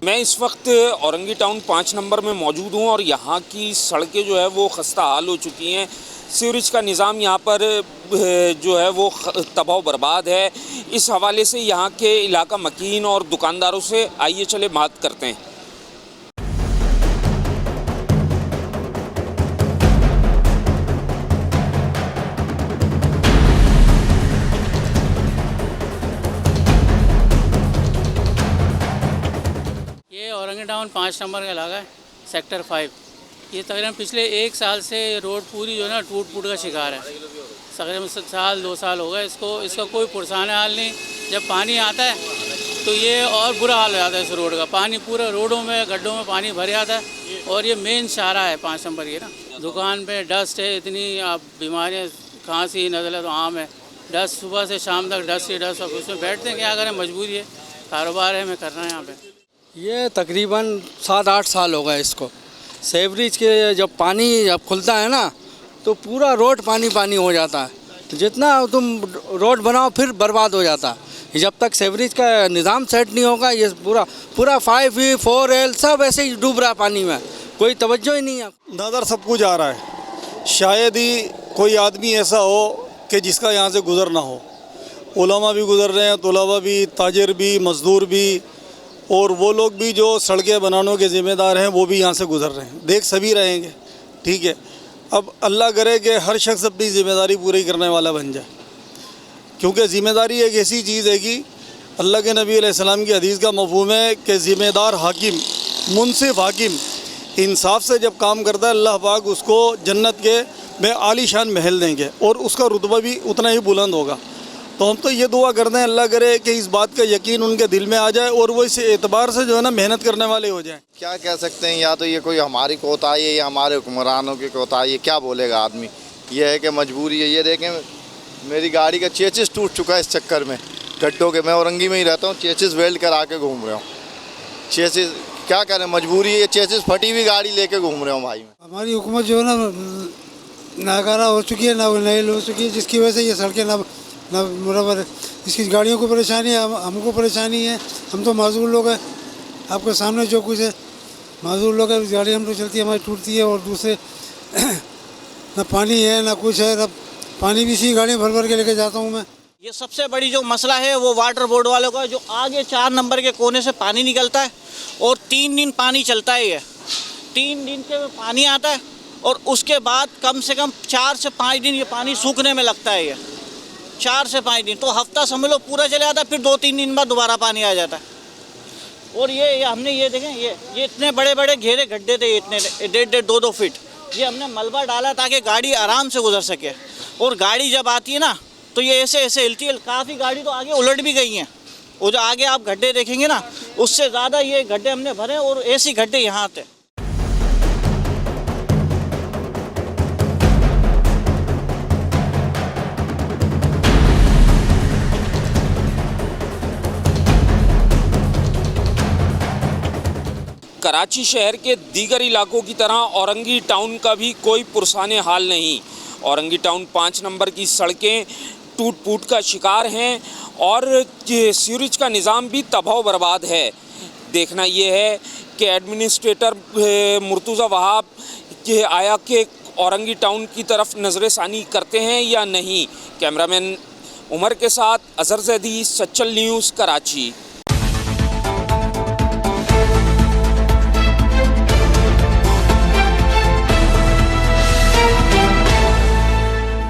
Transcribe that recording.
मैं इस वक्त औरंगी टाउन 5 नंबर में मौजूद हूँ और यहाँ की सड़कें जो है वो खस्ता हाल हो चुकी हैं। सीवरेज का निज़ाम यहाँ पर जो है वो तबाह बर्बाद है। इस हवाले से यहाँ के इलाका मकीन और दुकानदारों से आइए चले बात करते हैं। ये औरंगी टाउन 5 नंबर का इलाका है, सेक्टर 5। ये तकरीबन पिछले 1 साल से रोड पूरी जो है ना टूट फूट का शिकार है। तकरीबन साल 2 साल हो गए इसका कोई पुरसान हाल नहीं। जब पानी आता है तो ये और बुरा हाल हो जाता है इस रोड का। पानी पूरे रोडों में गड्ढों में पानी भर जाता है और ये मेन शाहरा है 5 नंबर ये ना। दुकान पे डस्ट है इतनी, आप बीमारियाँ खांसी नज़ला तो आम है। डस्ट सुबह से शाम तक डस्ट ही डस्ट, अब उसमें बैठते हैं क्या करें, मजबूरी है, कारोबार है, हमें करना है यहाँ पे। ये तकरीबन 7-8 साल हो गए इसको। सीवरेज के जब पानी जब खुलता है ना तो पूरा रोड पानी पानी हो जाता है। जितना तुम रोड बनाओ फिर बर्बाद हो जाता है। जब तक सीवरेज का निज़ाम सेट नहीं होगा ये पूरा 5E 4L सब ऐसे ही डूब रहा है पानी में, कोई तवज्जो ही नहीं है। नज़र सब कुछ आ रहा है। शायद ही कोई आदमी ऐसा हो कि जिसका यहाँ से गुज़र ना हो। उलमा भी गुज़र रहे हैं, तलबा भी, ताजिर भी, मज़दूर भी, और वो लोग भी जो सड़कें बनाने के ज़िम्मेदार हैं वो भी यहाँ से गुज़र रहे हैं। देख सभी रहेंगे, ठीक है। अब अल्लाह करे कि हर शख्स अपनी ज़िम्मेदारी पूरी करने वाला बन जाए, क्योंकि ज़िम्मेदारी एक ऐसी चीज़ है कि अल्लाह के नबी अलैहिस्सलाम की हदीस का मफ़हूम है कि ज़िम्मेदार हाकिम, मुनसिफ हाकिम इंसाफ से जब काम करता है अल्लाह पाक उसको जन्नत के में आलीशान महल देंगे और उसका रुतबा भी उतना ही बुलंद होगा। तो हम तो ये दुआ करते हैं अल्लाह करे कि इस बात का यकीन उनके दिल में आ जाए और वो इस एतबार से जो है ना मेहनत करने वाले हो जाएं। क्या कह सकते हैं, या तो ये कोई हमारी कोताही है या हमारे हुक्मरानों की कोताही है, क्या बोलेगा आदमी। ये है कि मजबूरी है। ये देखें मेरी गाड़ी का चेसिस टूट चुका है इस चक्कर में गड्ढों के। मैं औरंगी में ही रहता हूँ, चेसिस वेल्ड करा के घूम रहा हूँ। चेसिस क्या करें, मजबूरी है। ये चेसिस फटी हुई गाड़ी लेके घूम रहा हूँ भाई। हमारी हुकूमत जो है ना नाकारा हो चुकी है, ना नाइल हो चुकी है, जिसकी वजह से ये सड़कें ना बराबर है। इसकी गाड़ियों को परेशानी है, हमको परेशानी है। हम तो माजूर लोग हैं, आपके सामने जो कुछ है माजूर लोग हैं। गाड़ी हम तो चलती है हमारी टूटती है और दूसरे ना पानी है ना कुछ है। तब पानी भी इसी गाड़ियाँ भर भर के लेके जाता हूँ मैं। ये सबसे बड़ी जो मसला है वो वाटर बोर्ड वालों का, जो आगे 4 नंबर के कोने से पानी निकलता है और 3 दिन पानी चलता है। ये 3 दिन के पानी आता है और उसके बाद कम से कम 4 से 5 दिन ये पानी सूखने में लगता है। ये 4 से 5 दिन तो हफ्ता समझ लो पूरा चले जाता है, फिर 2-3 दिन बाद दोबारा पानी आ जाता है। और ये हमने ये देखें, ये इतने बड़े बड़े घेरे गड्ढे थे, इतने 1.5 2-2 फीट। ये हमने मलबा डाला ताकि गाड़ी आराम से गुजर सके। और गाड़ी जब आती है ना तो ये ऐसे ऐसे हिलती है। काफ़ी गाड़ी तो आगे उलट भी गई हैं। वो जो आगे आप गड्ढे देखेंगे ना उससे ज़्यादा ये गड्ढे हमने भरे और ऐसी गड्ढे यहाँ आते। कराची शहर के दीगर इलाकों की तरह औरंगी टाउन का भी कोई पुरसाने हाल नहीं। औरंगी टाउन 5 नंबर की सड़कें टूट फूट का शिकार हैं और सीवरेज का निज़ाम भी तबाह बर्बाद है। देखना ये है कि एडमिनिस्ट्रेटर मुर्तज़ा वहाब के आया के औरंगी टाउन की तरफ नज़र सानी करते हैं या नहीं। कैमरामैन उमर के साथ अज़हर ज़ैदी, सच्चल न्यूज़, कराची।